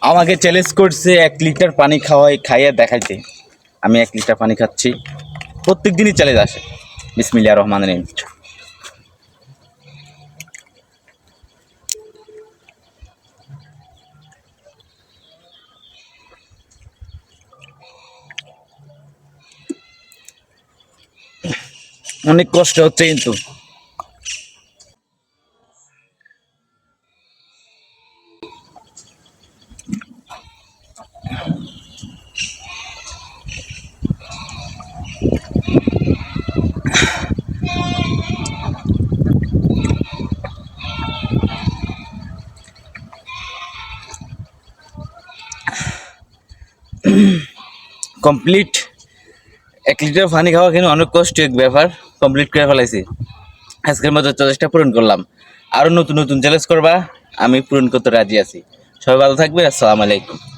আমাকে চ্যালেঞ্জ করছে 1 লিটার পানি খাইয়ে দেখাইতে। আমি 1 লিটার পানি খাচ্ছি, প্রত্যেক দিনই চ্যালেঞ্জ আসে। বিসমিল্লাহির রহমানির রহিম। অনেক কষ্ট হচ্ছে কিন্তু। কমপ্লিট 1 লিটার পানি খাওয়া কিন্তু অনেক কষ্ট এক ব্যাপার। কমপ্লিট করে ফেলাইছি। আজকের মতো চ্যালেঞ্জটা পূরণ করলাম। আরও নতুন নতুন চ্যালেঞ্জ করবা, আমি পূরণ করতে রাজি আছি। সবাই ভালো থাকবে। আসসালামু আলাইকুম।